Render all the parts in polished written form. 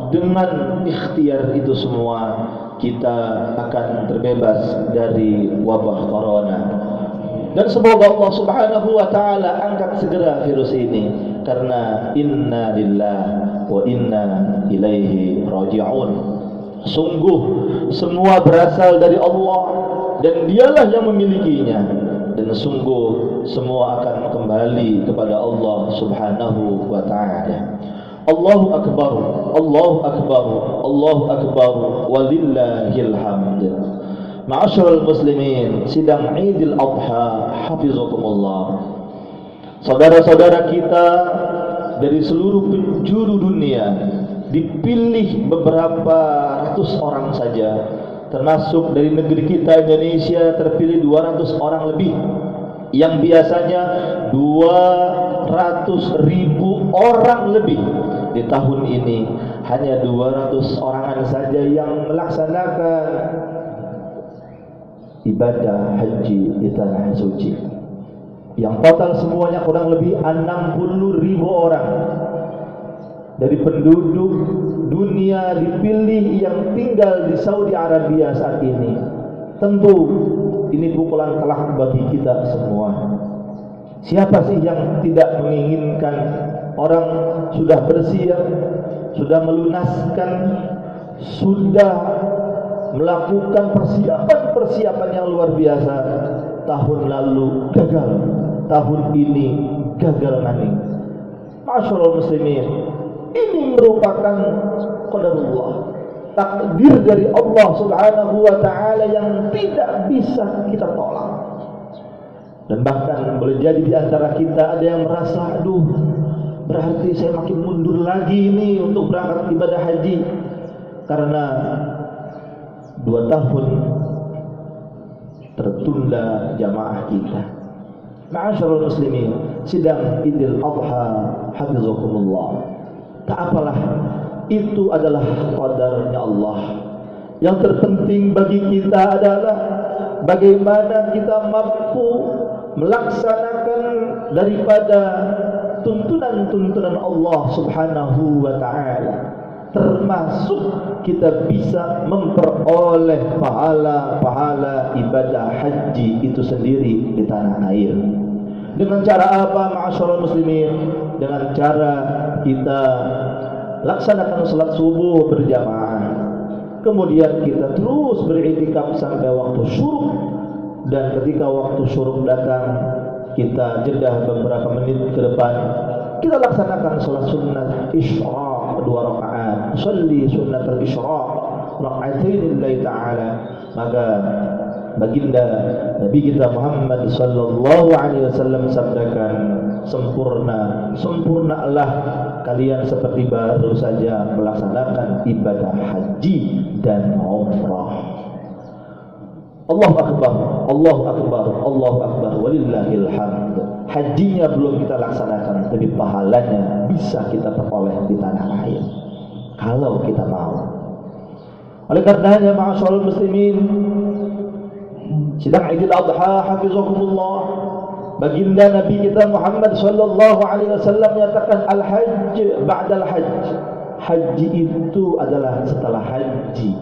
dengan ikhtiar itu semua kita akan terbebas dari wabah corona. Dan semoga Allah Subhanahu wa taala angkat segera virus ini, karena inna lillahi wa inna ilaihi raji'un. Sungguh semua berasal dari Allah dan dialah yang memilikinya, dan sungguh semua akan kembali kepada Allah Subhanahu wa taala. Allahu akbar, Allahu akbar, Allahu akbar, walillahil hamd. Ma'asyiral muslimin, sidang Idul Adha hafizakumullah. Saudara-saudara kita dari seluruh penjuru dunia, dipilih beberapa ratus orang saja, termasuk dari negeri kita Indonesia terpilih 200 orang lebih, yang biasanya 200.000 orang lebih. Di tahun ini hanya 200 orangan saja yang melaksanakan ibadah haji di tanah suci, yang total semuanya kurang lebih 60.000 orang dari penduduk dunia dipilih yang tinggal di Saudi Arabia saat ini. Tentu ini pukulan telak bagi kita semua. Siapa sih yang tidak menginginkan orang sudah bersiap, sudah melunaskan, sudah melakukan persiapan yang luar biasa. Tahun lalu gagal, tahun ini gagal maning. Ma'asyiral muslimin, ini merupakan qadarullah, takdir dari Allah Subhanahu wa taala yang tidak bisa kita tolak. Dan bahkan boleh jadi di antara kita ada yang merasa, aduh, berarti saya makin mundur lagi ini untuk berangkat ibadah haji, karena 2 tahun tertunda jamaah kita. Ma'asyiral muslimin, sidang Idul Adha hafizakumullah. Tak apalah, itu adalah qadarnya Allah. Yang terpenting bagi kita adalah bagaimana kita mampu melaksanakan daripada tuntunan-tuntunan Allah Subhanahu wa taala, termasuk kita bisa memperoleh pahala-pahala ibadah haji itu sendiri di tanah air. Dengan cara apa, ma'asyiral muslimin? Dengan cara kita laksanakan salat subuh berjamaah, kemudian kita terus beriktikaf sampai waktu syuruk, dan ketika waktu syuruk datang kita jeda beberapa menit ke depan, kita laksanakan salat sunnah isyraq 2 rakaat, sholli sunnatul isyraq raka'atain lillahi ta'ala. Maka baginda Nabi kita Muhammad sallallahu alaihi wasallam sabdakan, sempurnalah kalian seperti baru saja melaksanakan ibadah haji dan umrah. Allahu akbar, Allahu akbar, Allahu akbar, walillahil hamd. Hajinya belum kita laksanakan, tapi pahalanya bisa kita peroleh di tanah air kalau kita mau. Oleh karenanya, ma'asyiral muslimin, sidang Idul Adha hafizakumullah, baginda Nabi kita Muhammad sallallahu alaihi wasallam menyatakan al-hajj ba'dal hajj. Haji itu adalah setelah haji.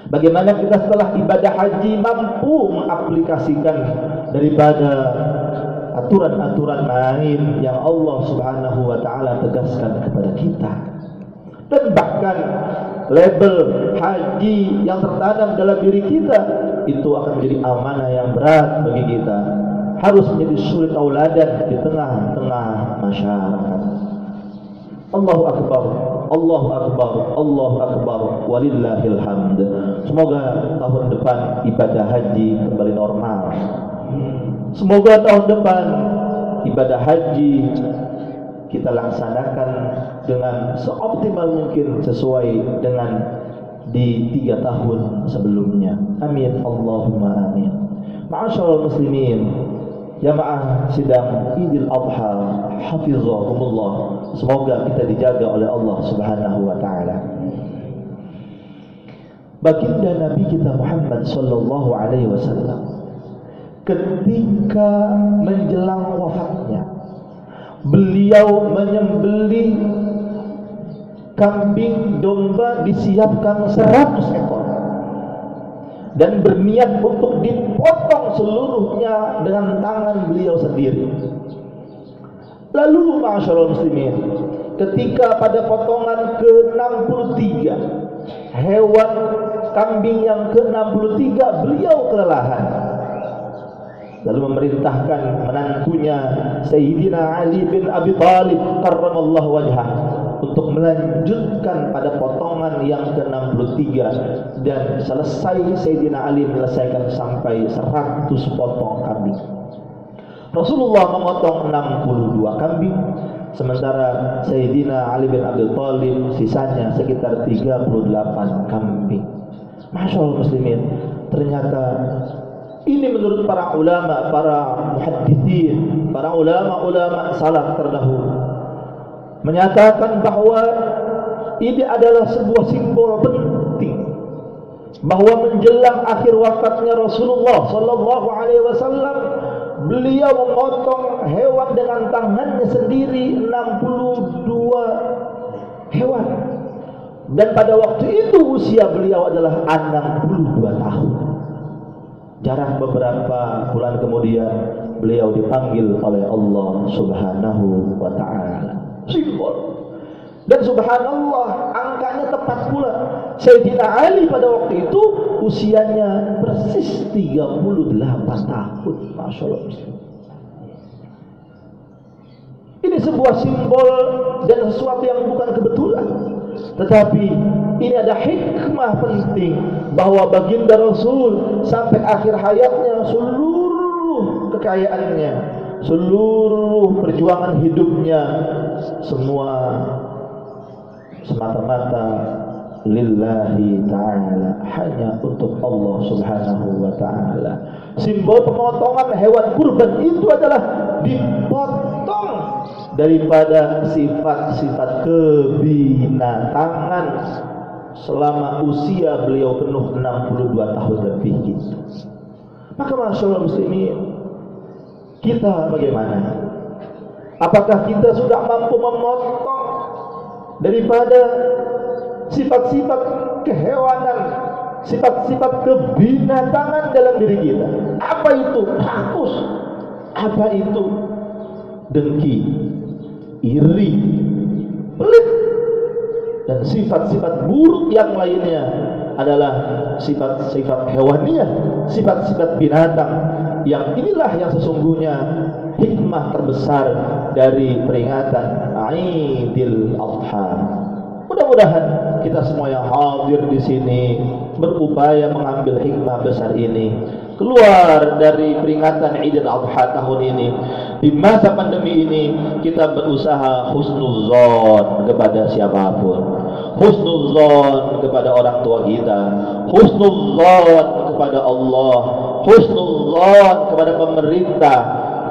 Bagaimana kita setelah ibadah haji mampu mengaplikasikan daripada aturan-aturan lain yang Allah Subhanahu wa taala tegaskan kepada kita. Dan bahkan label haji yang tertanam dalam diri kita itu akan menjadi amanah yang berat bagi kita, harus menjadi suri tauladan di tengah-tengah masyarakat. Allahu akbar, Allahu akbar, Allahu akbar, walillahil hamd. Semoga tahun depan ibadah haji kembali normal. Semoga tahun depan ibadah haji kita laksanakan dengan seoptimal mungkin sesuai dengan di 3 tahun sebelumnya. Amin, Allahumma amin. Ma'asyiral muslimin, jamaah sidang Idul Adha hafizakumullah, semoga kita dijaga oleh Allah Subhanahu wa taala. Baginda Nabi kita Muhammad sallallahu alaihi wasallam ketika menjelang wafatnya, beliau menyembelih kambing domba disiapkan 100 ekor dan berniat untuk dipotong seluruhnya dengan tangan beliau sendiri. Lalu ma'asyiral muslimin, ketika pada potongan ke-63 hewan kambing yang ke-63 beliau kelelahan, lalu memerintahkan menantunya Sayyidina Ali bin Abi Thalib karramallahu wajhah untuk melanjutkan pada potongan yang ke-63, dan selesai Sayyidina Ali menyelesaikan sampai 100 potong kambing. Rasulullah memotong 62 kambing, sementara Sayyidina Ali bin Abi Thalib sisanya sekitar 38 kambing. Masyaallah muslimin, ternyata ini menurut para ulama, para muhadditsin, para ulama-ulama salaf terdahulu menyatakan bahwa ini adalah sebuah simbol penting bahwa menjelang akhir wafatnya Rasulullah sallallahu alaihi wasallam, beliau memotong hewan dengan tangannya sendiri 62 hewan, dan pada waktu itu usia beliau adalah 62 tahun. Jarak beberapa bulan kemudian beliau dipanggil oleh Allah Subhanahu wa ta'ala. Simbol. Dan subhanallah, angkanya tepat pula. Sayyidina Ali pada waktu itu usianya persis 38 tahun. Masya Allah. Ini sebuah simbol dan sesuatu yang bukan kebetulan, tetapi ini ada hikmah penting bahwa baginda Rasul sampai akhir hayatnya seluruh kekayaannya, seluruh perjuangan hidupnya, semua semata-mata lillahi ta'ala, hanya untuk Allah Subhanahu wa ta'ala. Simbol pemotongan hewan kurban itu adalah dipotong daripada sifat-sifat kebinatangan selama usia beliau penuh 62 tahun lebih gitu. Maka masyaallah muslimin, kita bagaimana? Apakah kita sudah mampu memotong daripada sifat-sifat kehewanan, sifat-sifat kebinatangan dalam diri kita? Apa itu? Rakus. Apa itu? Dengki, iri, pelit, dan sifat-sifat buruk yang lainnya adalah sifat-sifat hewaniah, sifat-sifat binatang, yang inilah yang sesungguhnya hikmah terbesar dari peringatan Aidil Adha. Mudah-mudahan kita semua yang hadir di sini berupaya mengambil hikmah besar ini, keluar dari peringatan Idul Adha tahun ini. Di masa pandemi ini kita berusaha husnuzon kepada siapapun, husnuzon kepada orang tua kita, husnuzon kepada Allah, husnuzon kepada pemerintah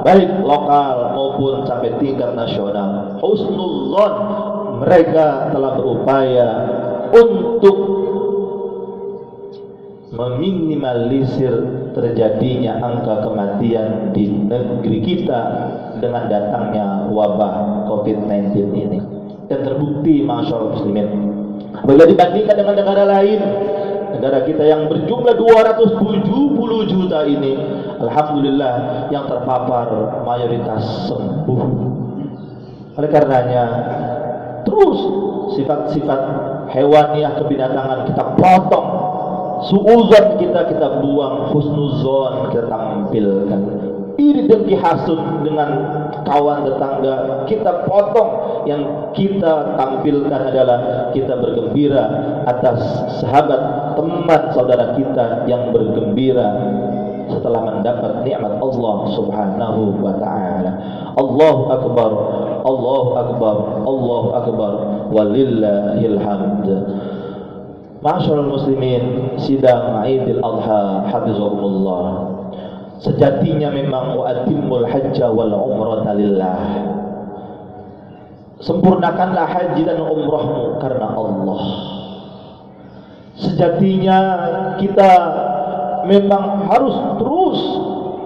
baik lokal maupun sampai tingkat nasional. Husnuzon, mereka telah berupaya untuk meminimalisir terjadinya angka kematian di negeri kita dengan datangnya wabah COVID-19 ini. Dan terbukti masyaallah muslimin, apabila dibandingkan dengan negara lain, negara kita yang berjumlah 270 juta ini, alhamdulillah yang terpapar mayoritas sembuh. Oleh karenanya, terus sifat-sifat hewaniah kebinatangan kita potong, suuzon kita buang, husnuzon kita tampilkan, iri dengki hasud dengan kawan tetangga kita potong. Yang kita tampilkan adalah kita bergembira atas sahabat, teman, saudara kita yang bergembira setelah mendapat nikmat Allah Subhanahu wa ta'ala. Allahu akbar, Allahu akbar, Allahu akbar, walillahil hamd. Ma'asyiral muslimin, sidang Idul Adha hafizakumullah, sejatinya memang wa'atimul hajja wal umrata lillah. Sempurnakanlah haji dan umrahmu karena Allah. Sejatinya kita memang harus terus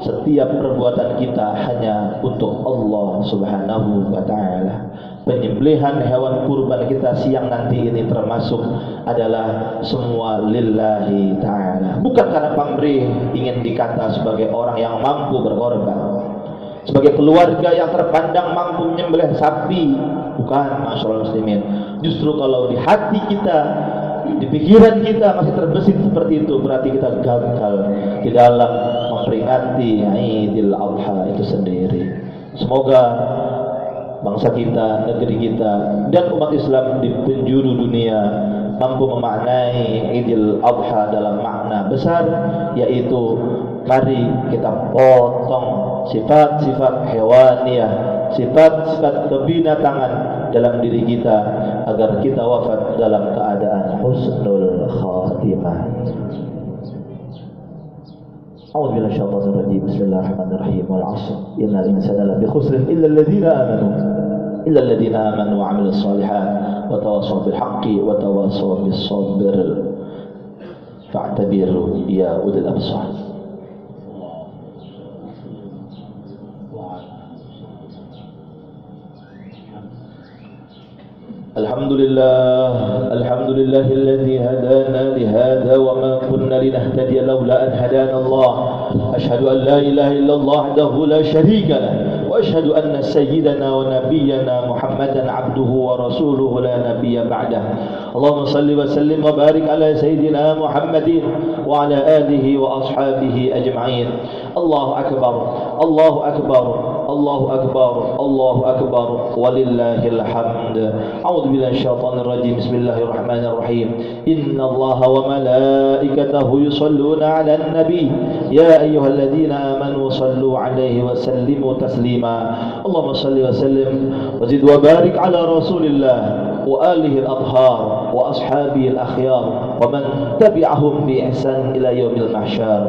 setiap perbuatan kita hanya untuk Allah Subhanahu wa ta'ala. penyembelihan hewan kurban kita siang nanti ini termasuk adalah semua lillahi ta'ala, bukan karena pamrih ingin dikata sebagai orang yang mampu berkorban, sebagai keluarga yang terpandang mampu menyembelih sapi, bukan. Masyaallah muslimin, justru kalau di hati kita, di pikiran kita masih terbesit seperti itu, berarti kita gagal di dalam memperingati Idul Adha itu sendiri. Semoga bangsa kita, negeri kita, dan umat Islam di penjuru dunia mampu memaknai Idul Adha dalam makna besar, yaitu mari kita potong sifat-sifat hewaniyah, sifat-sifat kebinatangan dalam diri kita, agar kita wafat dalam keadaan husnul khatimah. A'udzu billahi minasyaitonir rajim. Bismillahirrahmanirrahim. Wal 'ashr innal insana lafi khusr illa alladziina amanu wa 'amilus shalihat wa tawassaw bil haqqi wa tawassaw bis sabr. Fa'tabiru ya ulil absar. Alhamdulillahilladzi hadana li hadza wa ma kunna linahtadiya laula an hadana Allah. Asyhadu an la ilaha illallah wahdahu la syarika lah wa asyhadu anna sayyidana wa nabiyyana Muhammadan abduhu wa rasuluhu la nabiyya ba'dah. Allahumma salli wa sallim wa barik ala sayyidina Muhammadin wa ala alihi wa ashabihi ajma'in. Allahu akbar, Allahu akbar, Allahu akbar, Allahu akbar, walillahil hamd. A'udzu billahi minasyaitonir rajim. Bismillahirrahmanirrahim. Innallaha wa malaikatahu yusholluna 'alan nabi ya ayyuhalladzina amanu shallu 'alaihi wa sallimu taslima. Allahumma shalli wa sallim wa zid wa barik ala rasulillah wa alihi al-athhar wa ashabihi al-akhyar wa man tabi'ahum bi ihsan ila yaumil mahsyar.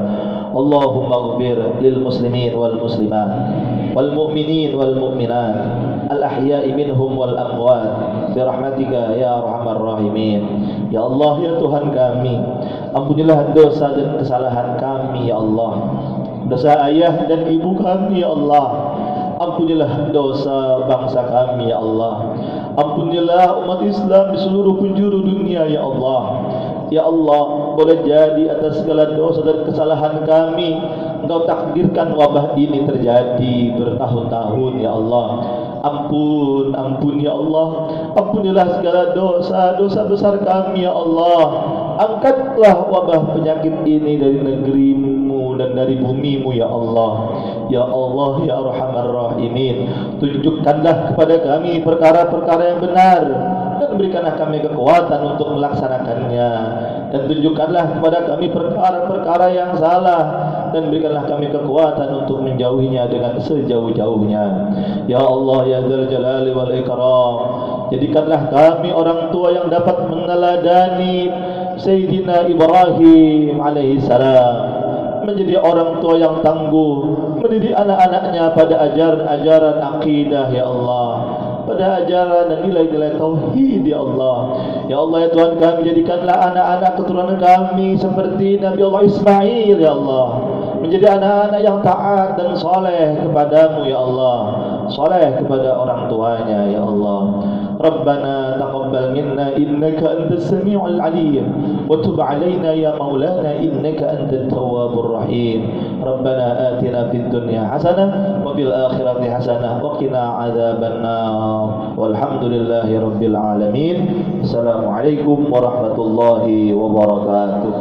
Allahumma ighfir lil muslimin wal muslimat wal mu'minin wal mu'minat al ahya'i minhum wal amwat bi rahmatika ya arhamar rahimin. Ya Allah, ya Tuhan kami, ampunilah dosa dan kesalahan kami ya Allah, dosa ayah dan ibu kami ya Allah, ampunilah dosa bangsa kami ya Allah, ampunilah umat Islam di seluruh penjuru dunia ya Allah. Ya Allah, boleh jadi atas segala dosa dan kesalahan kami Engkau takdirkan wabah ini terjadi bertahun-tahun ya Allah. Ampun, ampun ya Allah, ampunilah segala dosa-dosa besar kami ya Allah. Angkatlah wabah penyakit ini dari negerimu dan dari bumimu ya Allah. Ya Allah, ya Arhamar Rahimin, tunjukkanlah kepada kami perkara-perkara yang benar dan berikanlah kami kekuatan untuk melaksanakannya, dan tunjukkanlah kepada kami perkara-perkara yang salah dan berikanlah kami kekuatan untuk menjauhinya dengan sejauh-jauhnya. Ya Allah, ya Dzal Jalali wal Ikram, jadikanlah kami orang tua yang dapat meneladani Sayyidina Ibrahim alaihi salam, menjadi orang tua yang tangguh, mendidik anak-anaknya pada ajaran-ajaran akidah ya Allah, pada ajaran dan nilai-nilai tauhid ya Allah. Ya Allah, ya Tuhan kami, jadikanlah anak-anak keturunan kami seperti Nabi Allah Ismail ya Allah, menjadi anak-anak yang taat dan soleh kepadamu ya Allah, soleh kepada orang tuanya ya Allah. Rabbana taqabbal minna innaka antas sami'ul alim wa tub 'alaina ya maulana innaka antat tawwabur rahim. Rabbana atina fid dunya hasanah wa fil akhirati hasanah wa qina adzabannar. Walhamdulillahi rabbil alamin. Assalamualaikum warahmatullahi wabarakatuh.